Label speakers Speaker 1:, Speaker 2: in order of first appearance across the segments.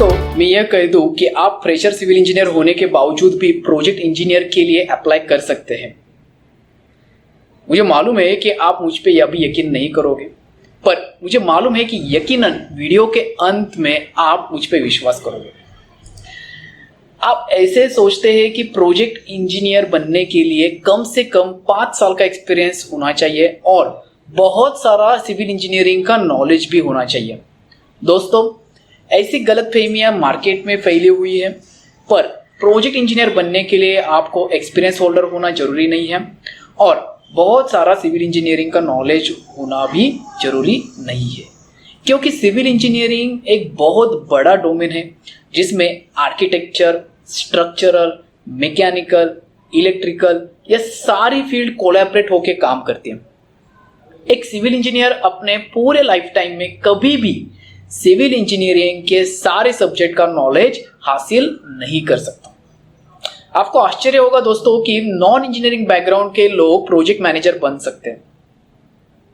Speaker 1: दोस्तों मैं यह कह दूं कि आप फ्रेशर सिविल इंजीनियर होने के बावजूद भी प्रोजेक्ट इंजीनियर के लिए अप्लाई कर सकते हैं। मुझे मालूम है कि आप मुझ पे अभी यकीन नहीं करोगे, पर मुझे मालूम है कि यकीनन वीडियो के अंत में आप मुझ पे विश्वास करोगे। आप ऐसे सोचते हैं कि प्रोजेक्ट इंजीनियर बनने के लिए कम से कम 5 साल का एक्सपीरियंस होना चाहिए और बहुत सारा सिविल इंजीनियरिंग का नॉलेज भी होना चाहिए। दोस्तों, ऐसी गलतफहमियां मार्केट में फैली हुई है, पर प्रोजेक्ट इंजीनियर बनने के लिए आपको एक्सपीरियंस होल्डर होना जरूरी नहीं है और बहुत सारा सिविल इंजीनियरिंग का नॉलेज होना भी जरूरी नहीं है, क्योंकि सिविल इंजीनियरिंग एक बहुत बड़ा डोमेन है जिसमें आर्किटेक्चर, स्ट्रक्चरल, मैकेनिकल, इलेक्ट्रिकल ये सारी फील्ड कोलैबोरेट होकर काम करती है। एक सिविल इंजीनियर अपने पूरे लाइफ टाइम में कभी भी सिविल इंजीनियरिंग के सारे सब्जेक्ट का नॉलेज हासिल नहीं कर सकता। आपको आश्चर्य होगा दोस्तों कि नॉन इंजीनियरिंग बैकग्राउंड के लोग प्रोजेक्ट मैनेजर बन सकते हैं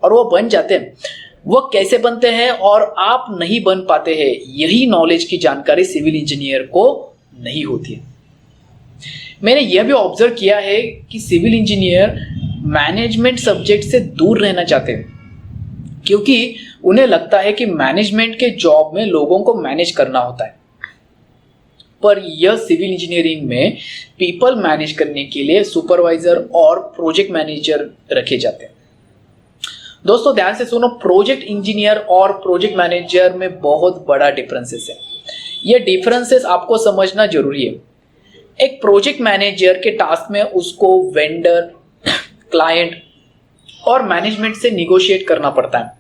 Speaker 1: और वो बन जाते हैं। वो कैसे बनते हैं और आप नहीं बन पाते हैं, यही नॉलेज की जानकारी सिविल इंजीनियर को नहीं होती है। मैंने यह भी ऑब्जर्व किया है कि सिविल इंजीनियर मैनेजमेंट सब्जेक्ट से दूर रहना चाहते हैं, क्योंकि उन्हें लगता है कि मैनेजमेंट के जॉब में लोगों को मैनेज करना होता है, पर यह सिविल इंजीनियरिंग में पीपल मैनेज करने के लिए सुपरवाइजर और प्रोजेक्ट मैनेजर रखे जाते हैं। दोस्तों ध्यान से सुनो, प्रोजेक्ट इंजीनियर और प्रोजेक्ट मैनेजर में बहुत बड़ा डिफरेंसेस है। यह डिफरेंसेस आपको समझना जरूरी है। एक प्रोजेक्ट मैनेजर के टास्क में उसको वेंडर, क्लाइंट और मैनेजमेंट से निगोशिएट करना पड़ता है।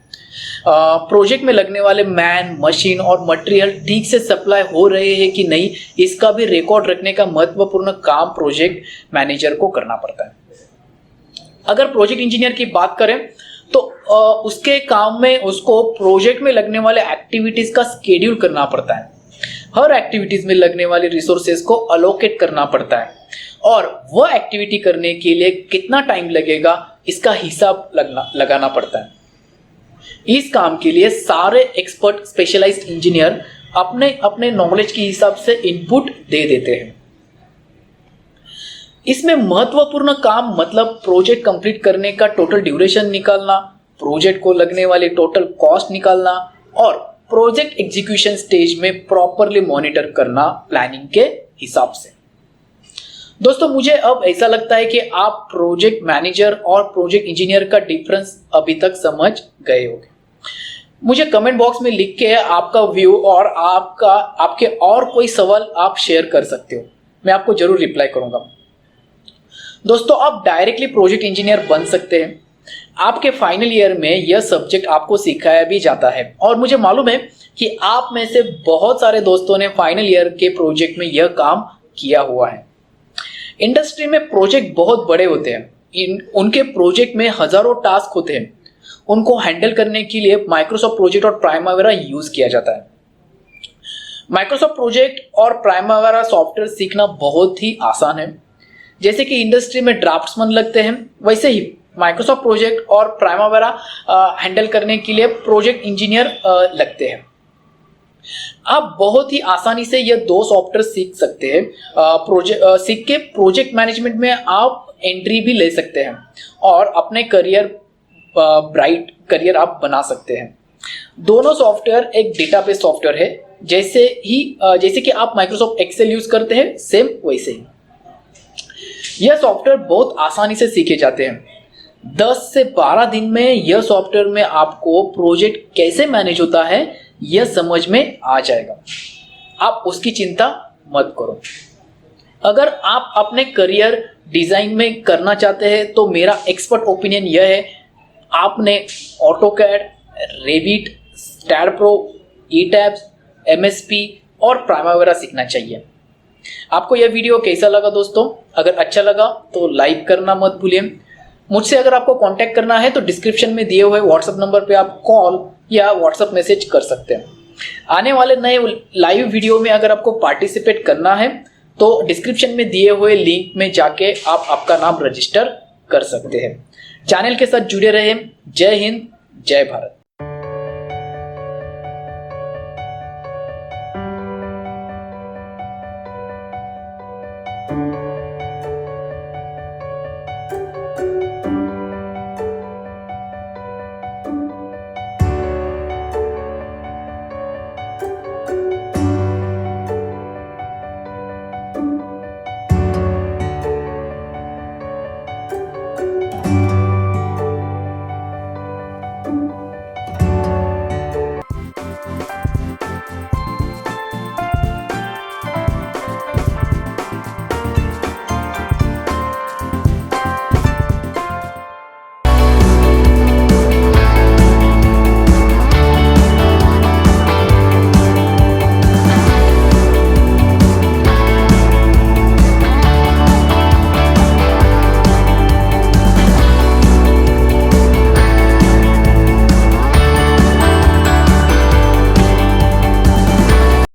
Speaker 1: प्रोजेक्ट में लगने वाले मैन, मशीन और मटेरियल ठीक से सप्लाई हो रहे हैं कि नहीं, इसका भी रिकॉर्ड रखने का महत्वपूर्ण काम प्रोजेक्ट मैनेजर को करना पड़ता है। अगर प्रोजेक्ट इंजीनियर की बात करें तो उसके काम में उसको प्रोजेक्ट में लगने वाले एक्टिविटीज का स्केड्यूल करना पड़ता है। हर एक्टिविटीज में लगने वाले रिसोर्सेज को अलोकेट करना पड़ता है और वह एक्टिविटी करने के लिए कितना टाइम लगेगा इसका हिसाब लगाना पड़ता है। इस काम के लिए सारे एक्सपर्ट स्पेशलाइज्ड इंजीनियर अपने अपने नॉलेज के हिसाब से इनपुट दे देते हैं। इसमें महत्वपूर्ण काम मतलब प्रोजेक्ट कंप्लीट करने का टोटल ड्यूरेशन निकालना, प्रोजेक्ट को लगने वाले टोटल कॉस्ट निकालना और प्रोजेक्ट एग्जीक्यूशन स्टेज में प्रॉपरली मॉनिटर करना प्लानिंग के हिसाब से। दोस्तों मुझे अब ऐसा लगता है कि आप प्रोजेक्ट मैनेजर और प्रोजेक्ट इंजीनियर का डिफरेंस अभी तक समझ गए होंगे। मुझे कमेंट बॉक्स में लिख के आपका व्यू और आपके और कोई सवाल आप शेयर कर सकते हो, मैं आपको जरूर रिप्लाई करूंगा। दोस्तों आप डायरेक्टली प्रोजेक्ट इंजीनियर बन सकते हैं। आपके फाइनल ईयर में यह सब्जेक्ट आपको सिखाया भी जाता है और मुझे मालूम है कि आप में से बहुत सारे दोस्तों ने फाइनल ईयर के प्रोजेक्ट में यह काम किया हुआ है। इंडस्ट्री में प्रोजेक्ट बहुत बड़े होते हैं, उनके प्रोजेक्ट में हजारों टास्क होते हैं। उनको हैंडल करने के लिए माइक्रोसॉफ्ट प्रोजेक्ट और प्राइमावेरा यूज किया जाता है। माइक्रोसॉफ्ट प्रोजेक्ट और प्राइमावेरा सॉफ्टवेयर सीखना बहुत ही आसान है। जैसे कि इंडस्ट्री में ड्राफ्ट्समैन लगते हैं, वैसे ही माइक्रोसॉफ्ट प्रोजेक्ट और प्राइमावेरा हैंडल करने के लिए प्रोजेक्ट इंजीनियर लगते हैं। आप बहुत ही आसानी से ये 2 सॉफ्टवेयर सीख सकते हैं। सीख के प्रोजेक्ट मैनेजमेंट में आप एंट्री भी ले सकते हैं और अपने ब्राइट करियर आप बना सकते हैं। दोनों सॉफ्टवेयर एक डेटाबेस सॉफ्टवेयर है, जैसे कि आप माइक्रोसॉफ्ट एक्सेल यूज करते हैं, सेम वैसे ही यह सॉफ्टवेयर बहुत आसानी से सीखे जाते हैं। 10 से 12 दिन में यह सॉफ्टवेयर में आपको प्रोजेक्ट कैसे मैनेज होता है यह समझ में आ जाएगा। आप उसकी चिंता मत करो। अगर आप अपने करियर डिजाइन में करना चाहते हैं तो मेरा एक्सपर्ट ओपिनियन यह है, आपने AutoCAD, Revit, STAAD Pro, ETABS, MSP और प्राइमावेरा सीखना चाहिए। आपको यह वीडियो कैसा लगा दोस्तों? अगर अच्छा लगा तो लाइक करना मत भूलिए। मुझसे अगर आपको कांटेक्ट करना है तो डिस्क्रिप्शन में दिए हुए व्हाट्सएप नंबर पे आप कॉल या व्हाट्सएप मैसेज कर सकते हैं। आने वाले नए लाइव वीडियो में अगर आपको पार्टिसिपेट करना है तो डिस्क्रिप्शन में दिए हुए लिंक में जाके आप आपका नाम रजिस्टर कर सकते हैं। चैनल के साथ जुड़े रहें। जय हिंद, जय भारत।